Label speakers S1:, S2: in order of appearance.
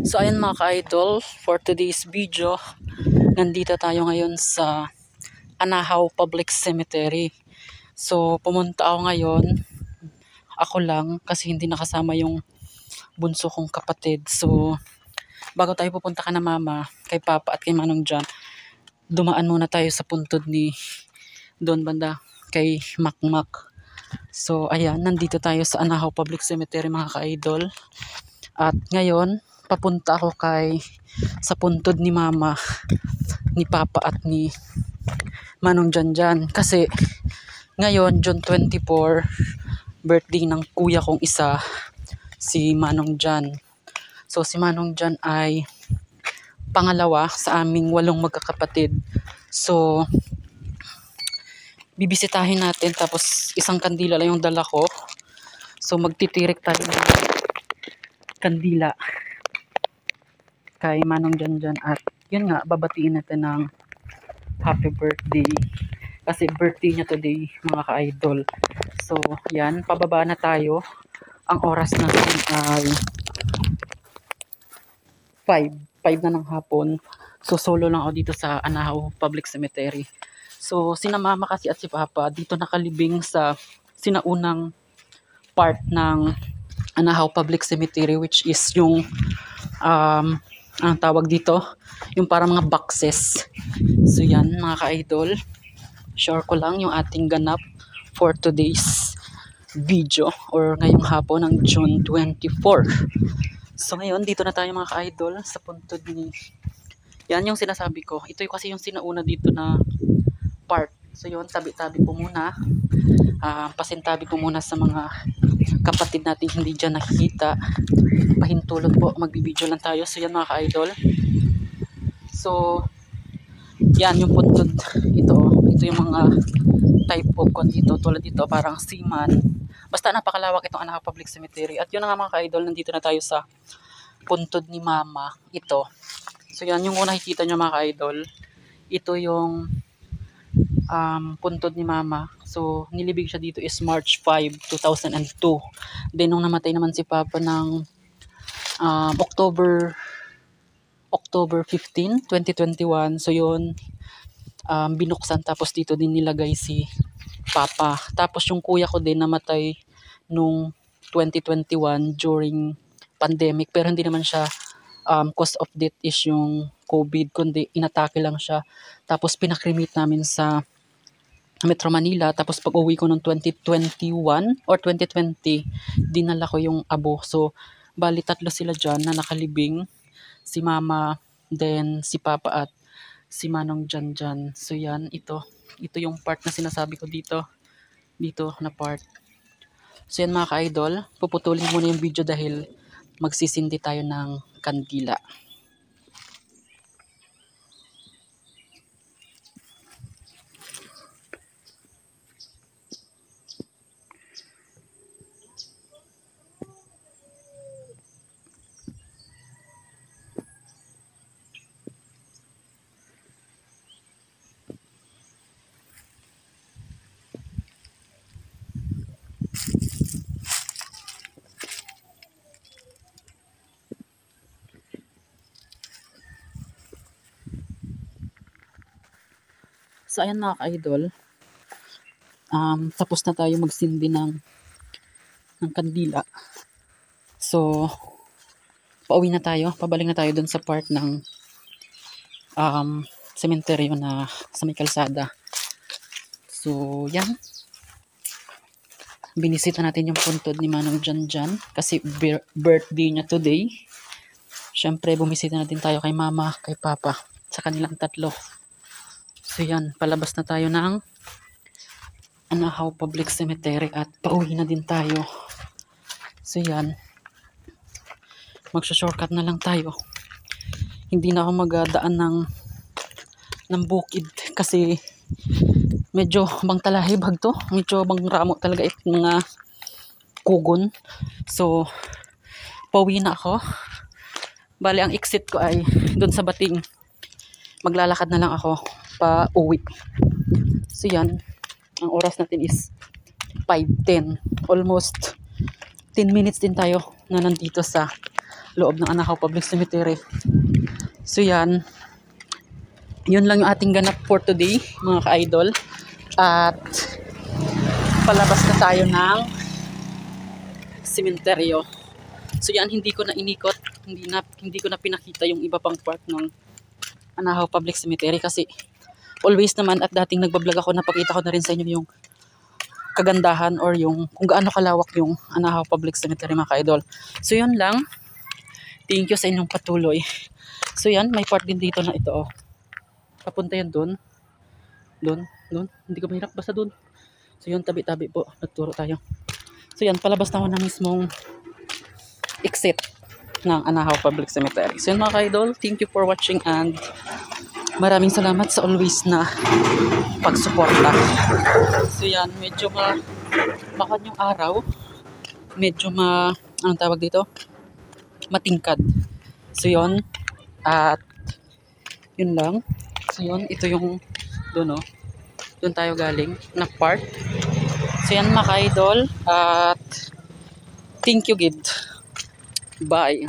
S1: So ayan mga ka-idol, for today's video, nandito tayo ngayon sa Anahaw Public Cemetery. So pumunta ako ngayon, ako lang kasi hindi nakasama yung bunso kong kapatid. So bago tayo pupunta ka na mama, kay papa at kay manong dyan, dumaan muna tayo sa puntod ni Don Banda kay Makmak. So ayan, nandito tayo sa Anahaw Public Cemetery mga ka-idol. At ngayon, papunta ako sa puntod ni mama, ni papa at ni manong Janjan. Kasi ngayon, June 24, birthday ng kuya kong isa, si Manong Jan. So si Manong Jan ay pangalawa sa aming 8 magkakapatid. So bibisitahin natin, tapos isang kandila lang yung dala ko. So magtitirik tayo ng kandila kay Manong Janjan at yun nga, babatiin natin ng happy birthday kasi birthday niya today mga ka-idol. So yan, pababa na tayo. Ang oras na ay 5 na ng hapon. So solo lang ako dito sa Anahaw Public Cemetery. So sina mama kasi at si papa dito nakalibing sa sinaunang part ng Anahaw Public Cemetery, which is yung ang tawag dito, yung parang mga boxes. So yan mga ka-idol, share ko lang yung ating ganap for today's video or ngayong hapon ng June 24. So ngayon dito na tayo mga ka-idol sa puntod ni, yan yung sinasabi ko, ito yung kasi yung sinauna dito na part. So yun, tabi-tabi po muna, pasintabi po muna sa mga kapatid natin hindi dyan nakikita. Pahintulot po, magbibideo lang tayo. So yan mga ka-idol, so yan yung puntod. Ito yung mga type of kwan dito, tulad dito parang seaman. Basta napakalawak itong Anahaw Public Cemetery. At yun na nga mga ka-idol, nandito na tayo sa puntod ni mama. Ito, so yan yung una nakikita nyo mga ka-idol, ito yung puntod ni mama. So nilibig siya dito is March 5, 2002. Then nung namatay naman si papa ng October 15, 2021. So yun, binuksan, tapos dito din nilagay si papa. Tapos yung kuya ko din namatay nung 2021 during pandemic, pero hindi naman siya cause of death is yung COVID, kundi inatake lang siya. Tapos pinakremate namin sa Metro Manila. Tapos pag uwi ko noong 2021 or 2020, dinala ko yung abo. So bali 3 sila dyan na nakalibing, si mama, then si papa at si Manong Janjan. So yan, ito yung part na sinasabi ko dito na part. So yan mga ka-idol, puputulin muna yung video dahil magsisindi tayo ng kandila. So ayan mga ka-idol, tapos na tayo magsindi ng kandila. So pauwi na tayo, pabalik na tayo dun sa part ng sementeryo na sa may kalsada. So yan, binisita natin yung puntod ni Manong Janjan kasi birthday niya today. Syempre bumisita natin tayo kay mama, kay papa, sa kanilang 3. So yan, palabas na tayo ng Anahaw Public Cemetery at pauwi na din tayo. So yan, magsha-shortcut na lang tayo. Hindi na ako magdaan ng bukid kasi medyo bang talahibag to. Medyo bang ramo talaga itong mga kugon. So pauwi na ako. Bali ang exit ko ay doon sa Bating. Maglalakad na lang ako pa uwi. So yan, ang oras natin is 5:10. Almost 10 minutes din tayo na nandito sa loob ng Anahaw Public Cemetery. So yan, yun lang yung ating ganap for today mga ka-idol. At palabas na tayo ng sementeryo. So yan, hindi ko na inikot, hindi ko na pinakita yung iba pang part ng Anahaw Public Cemetery kasi always naman at dating nagbablog ako, napakita ko na rin sa inyo yung kagandahan or yung kung gaano kalawak yung Anahaw Public Cemetery mga ka-idol. So yun lang. Thank you sa inyong patuloy. So yan, may part din dito na ito oh. Papunta yan doon. Doon. Hindi ko mahirap basta doon. So yun, tabi-tabi po. Nagturo tayo. So yan, palabas na ako na mismong exit ng Anahaw Public Cemetery. So yun mga ka-idol, thank you for watching and maraming salamat sa always na pagsuporta. So yan, medyo makan yung araw. Medyo anong tawag dito? Matingkad. So yun, at yun lang. So yun, ito yung doon oh. Doon tayo galing na part. So yan mga ka-idol at thank you gid. Bye.